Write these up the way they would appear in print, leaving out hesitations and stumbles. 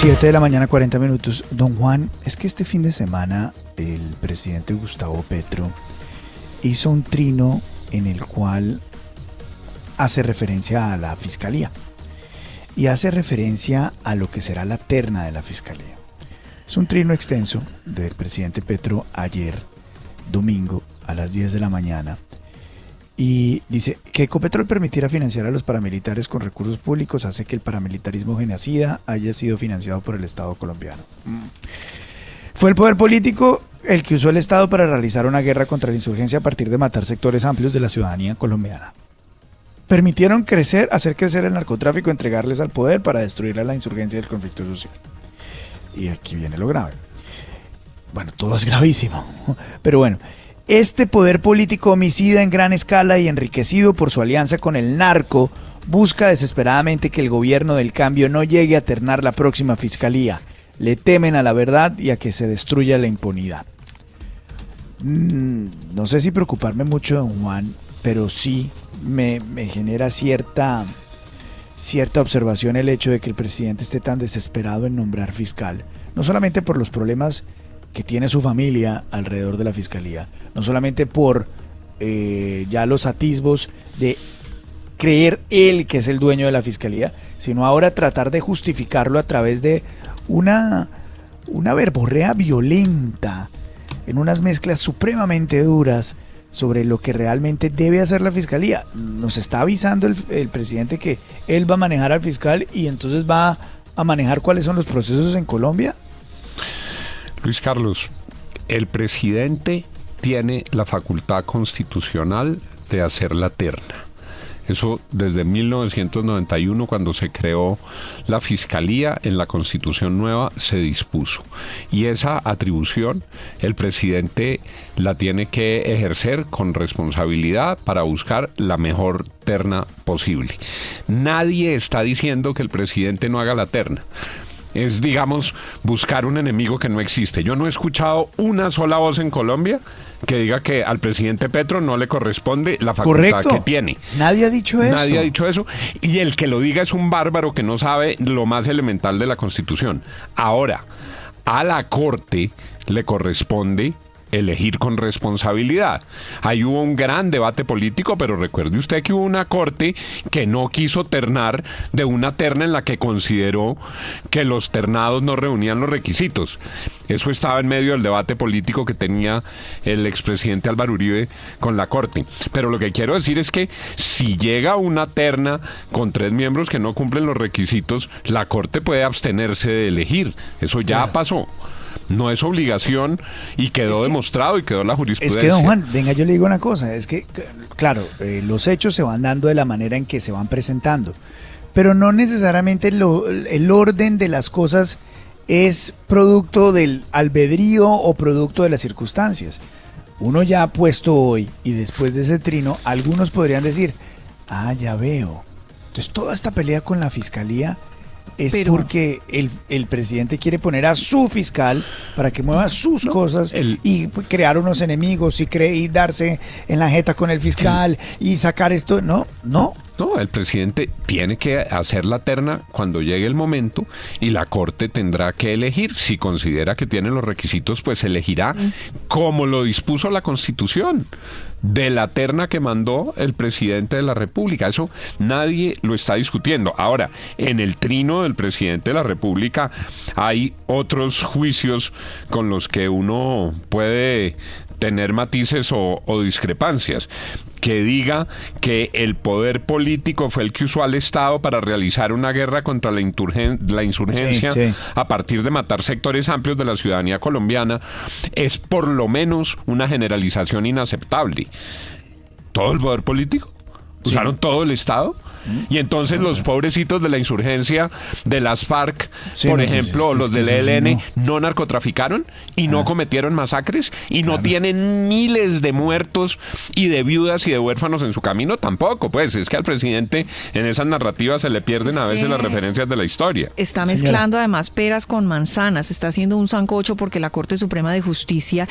7 de la mañana, 40 minutos. Don Juan, es que este fin de semana el presidente Gustavo Petro hizo un trino en el cual hace referencia a la fiscalía y hace referencia a lo que será la terna de la fiscalía. Es un trino extenso del presidente Petro ayer, domingo, a las 10 de la mañana. Y dice que Ecopetrol permitiera financiar a los paramilitares con recursos públicos hace que el paramilitarismo genocida haya sido financiado por el Estado colombiano. Fue el poder político el que usó el Estado para realizar una guerra contra la insurgencia a partir de matar sectores amplios de la ciudadanía colombiana. Permitieron hacer crecer el narcotráfico, entregarles al poder para destruir a la insurgencia y el conflicto social. Y aquí viene lo grave. Bueno, todo es gravísimo, pero bueno. Este poder político homicida en gran escala y enriquecido por su alianza con el narco busca desesperadamente que el gobierno del cambio no llegue a ternar la próxima fiscalía. Le temen a la verdad y a que se destruya la impunidad. No sé si preocuparme mucho, don Juan, pero sí me genera cierta observación el hecho de que el presidente esté tan desesperado en nombrar fiscal. No solamente por los problemas que tiene su familia alrededor de la fiscalía, no solamente por ya los atisbos de creer él que es el dueño de la fiscalía, sino ahora tratar de justificarlo a través de una verborrea violenta, en unas mezclas supremamente duras sobre lo que realmente debe hacer la fiscalía. Nos está avisando el presidente que él va a manejar al fiscal y entonces va a manejar cuáles son los procesos en Colombia. Luis Carlos, el presidente tiene la facultad constitucional de hacer la terna. Eso desde 1991, cuando se creó la Fiscalía, en la Constitución nueva se dispuso. Y esa atribución el presidente la tiene que ejercer con responsabilidad para buscar la mejor terna posible. Nadie está diciendo que el presidente no haga la terna. Es, digamos, buscar un enemigo que no existe. Yo no he escuchado una sola voz en Colombia que diga que al presidente Petro no le corresponde la facultad que tiene. Nadie ha dicho eso. Nadie ha dicho eso. Y el que lo diga es un bárbaro que no sabe lo más elemental de la Constitución. Ahora, a la Corte le corresponde elegir con responsabilidad. Ahí hubo un gran debate político, pero recuerde usted que hubo una corte que no quiso ternar de una terna en la que consideró que los ternados no reunían los requisitos. Eso estaba en medio del debate político que tenía el expresidente Álvaro Uribe con la corte. Pero lo que quiero decir es que si llega una terna con 3 miembros que no cumplen los requisitos, la corte puede abstenerse de elegir. Eso ya pasó. No es obligación y quedó demostrado y quedó la jurisprudencia. Es que, don Juan, venga, yo le digo una cosa, es que, claro, los hechos se van dando de la manera en que se van presentando, pero no necesariamente el orden de las cosas es producto del albedrío o producto de las circunstancias. Uno ya ha puesto hoy, y después de ese trino, algunos podrían decir, ya veo. Entonces toda esta pelea con la fiscalía porque el presidente quiere poner a su fiscal para que mueva sus cosas y crear unos enemigos y darse en la jeta con el fiscal y sacar esto. No, el presidente tiene que hacer la terna cuando llegue el momento y la Corte tendrá que elegir. Si considera que tiene los requisitos, pues elegirá como lo dispuso la Constitución, de la terna que mandó el presidente de la República. Eso nadie lo está discutiendo. Ahora, en el trino del presidente de la República hay otros juicios con los que uno puede tener matices o discrepancias. Que diga que el poder político fue el que usó al Estado para realizar una guerra contra la insurgencia a partir de matar sectores amplios de la ciudadanía colombiana es por lo menos una generalización inaceptable. ¿Todo el poder político? ¿Usaron todo el Estado? Y entonces los pobrecitos de la insurgencia de las FARC, por ejemplo, o los del ELN, no narcotraficaron y no cometieron masacres y no tienen miles de muertos y de viudas y de huérfanos en su camino tampoco. Pues es que al presidente en esas narrativas se le pierden a veces las referencias de la historia. Está mezclando además peras con manzanas, está haciendo un sancocho porque la Corte Suprema de Justicia,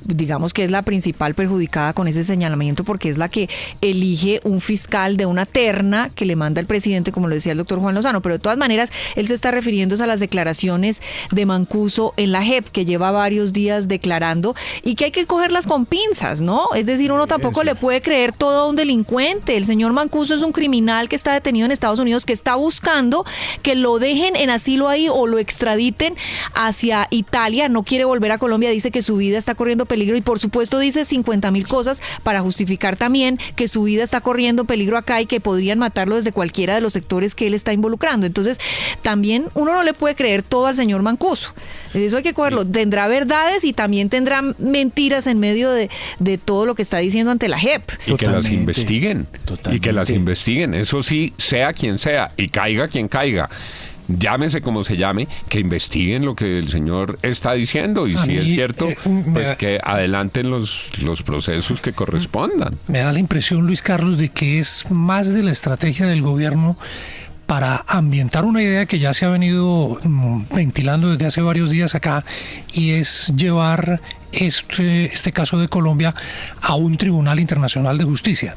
digamos que es la principal perjudicada con ese señalamiento porque es la que elige un fiscal de una terna terna que le manda el presidente, como lo decía el doctor Juan Lozano, pero de todas maneras él se está refiriéndose a las declaraciones de Mancuso en la JEP, que lleva varios días declarando y que hay que cogerlas con pinzas, ¿no? Es decir, uno tampoco le puede creer todo a un delincuente. El señor Mancuso es un criminal que está detenido en Estados Unidos, que está buscando que lo dejen en asilo ahí o lo extraditen hacia Italia, no quiere volver a Colombia, dice que su vida está corriendo peligro y por supuesto dice 50,000 cosas para justificar también que su vida está corriendo peligro acá y que podrían matarlo desde cualquiera de los sectores que él está involucrando. Entonces, también uno no le puede creer todo al señor Mancuso. Eso hay que cogerlo. Tendrá verdades y también tendrá mentiras en medio de todo lo que está diciendo ante la JEP. Y que las investiguen. Totalmente. Y que las investiguen. Eso sí, sea quien sea y caiga quien caiga. Llámese como se llame, que investiguen lo que el señor está diciendo y si es cierto, pues que adelanten los procesos que correspondan. Me da la impresión, Luis Carlos, de que es más de la estrategia del gobierno para ambientar una idea que ya se ha venido ventilando desde hace varios días acá, y es llevar este caso de Colombia a un tribunal internacional de justicia.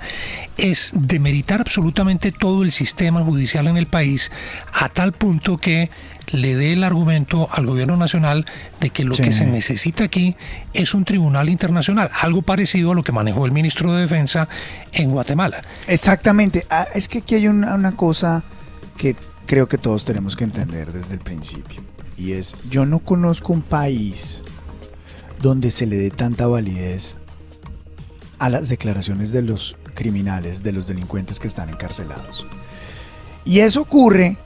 Es demeritar absolutamente todo el sistema judicial en el país a tal punto que le dé el argumento al gobierno nacional de que lo que se necesita aquí es un tribunal internacional, algo parecido a lo que manejó el ministro de Defensa en Guatemala. Exactamente. Es que aquí hay una cosa que creo que todos tenemos que entender desde el principio, y es: yo no conozco un país donde se le dé tanta validez a las declaraciones de los criminales, de los delincuentes que están encarcelados. Y eso ocurre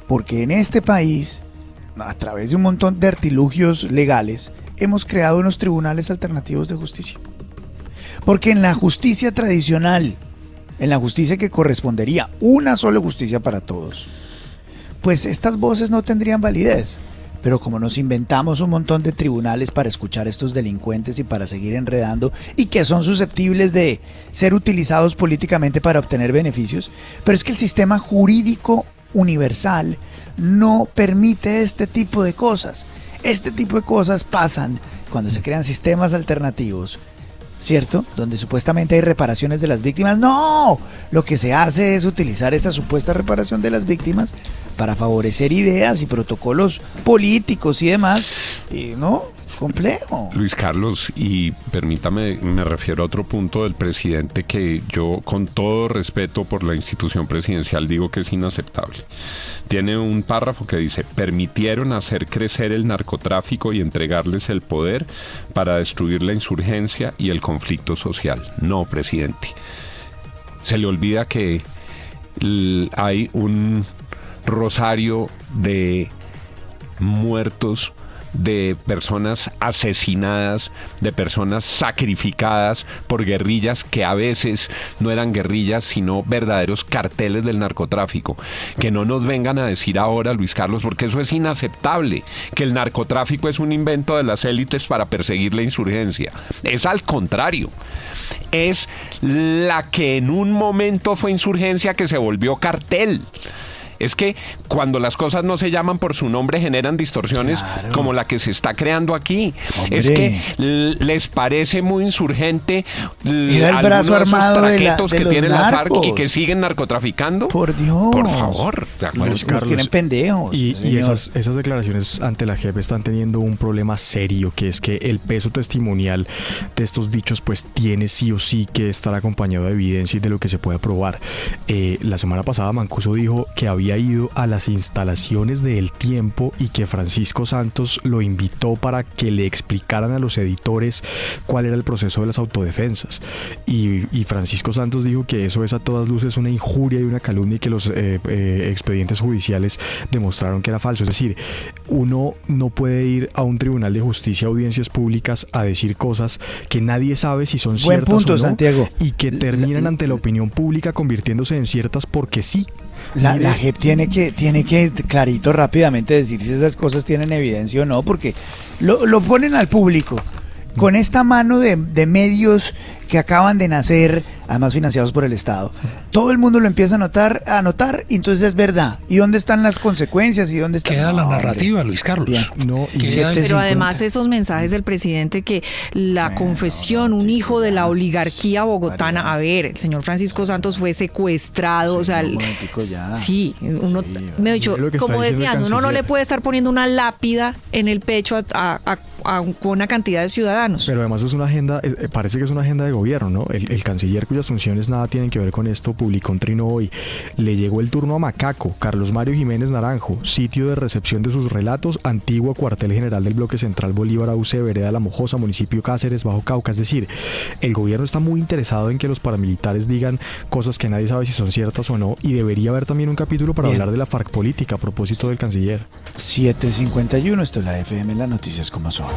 porque en este país, a través de un montón de artilugios legales, hemos creado unos tribunales alternativos de justicia. Porque en la justicia tradicional, en la justicia que correspondería una sola justicia para todos, pues estas voces no tendrían validez. Pero como nos inventamos un montón de tribunales para escuchar a estos delincuentes y para seguir enredando, y que son susceptibles de ser utilizados políticamente para obtener beneficios, pero es que el sistema jurídico universal no permite este tipo de cosas. Este tipo de cosas pasan cuando se crean sistemas alternativos, ¿cierto? Donde supuestamente hay reparaciones de las víctimas. ¡No! Lo que se hace es utilizar esa supuesta reparación de las víctimas para favorecer ideas y protocolos políticos y demás. Y no, complejo. Luis Carlos, y permítame, me refiero a otro punto del presidente que yo, con todo respeto por la institución presidencial, digo que es inaceptable. Tiene un párrafo que dice: permitieron hacer crecer el narcotráfico y entregarles el poder para destruir la insurgencia y el conflicto social. No, presidente. Se le olvida que hay un rosario de muertos, de personas asesinadas, de personas sacrificadas por guerrillas que a veces no eran guerrillas, sino verdaderos carteles del narcotráfico. Que no nos vengan a decir ahora, Luis Carlos, porque eso es inaceptable, que el narcotráfico es un invento de las élites para perseguir la insurgencia. Es al contrario. Es la que en un momento fue insurgencia que se volvió cartel. Es que cuando las cosas no se llaman por su nombre generan distorsiones, claro, como la que se está creando aquí. Hombre. Es que les parece muy insurgente el brazo armado de los que tienen la FARC y que siguen narcotraficando. Por Dios. Por favor. Luis Carlos, quieren pendejos. Y esas declaraciones ante la JEP están teniendo un problema serio, que es que el peso testimonial de estos dichos pues tiene sí o sí que estar acompañado de evidencia y de lo que se puede probar. La semana pasada Mancuso dijo que había ido a las instalaciones de El Tiempo y que Francisco Santos lo invitó para que le explicaran a los editores cuál era el proceso de las autodefensas, y Francisco Santos dijo que eso es a todas luces una injuria y una calumnia, y que los expedientes judiciales demostraron que era falso. Es decir, uno no puede ir a un tribunal de justicia, audiencias públicas, a decir cosas que nadie sabe si son ciertas punto, o no, Santiago, y que terminan ante la opinión pública convirtiéndose en ciertas porque sí. La JEP tiene que clarito, rápidamente decir si esas cosas tienen evidencia o no, porque lo ponen al público con esta mano de medios que acaban de nacer además financiados por el Estado. Todo el mundo lo empieza a notar, y entonces es verdad. ¿Y dónde están las consecuencias? ¿Y dónde está? Queda la narrativa, Luis Carlos. Bien. No, y Queda- Pero además esos mensajes del presidente que la confesión, un hijo de la oligarquía bogotana, a ver, el señor Francisco Santos fue secuestrado, o sea, un momentico ya. sí, uno, Sí, me he dicho, mire lo que está como diciendo el decían, uno no le canciller. puede estar poniendo una lápida en el pecho a una cantidad de ciudadanos. Pero además es una agenda, parece que es una agenda de gobierno, ¿no? El canciller, cuyas funciones nada tienen que ver con esto, publicó un trino hoy. Le llegó el turno a Macaco, Carlos Mario Jiménez Naranjo, sitio de recepción de sus relatos, antiguo cuartel general del bloque central Bolívar AUC, vereda La Mojosa, municipio Cáceres, Bajo Cauca. Es decir, el gobierno está muy interesado en que los paramilitares digan cosas que nadie sabe si son ciertas o no, y debería haber también un capítulo para Bien. hablar de la FARC política a propósito del canciller. 7:51, esto es la FM, las noticias como son.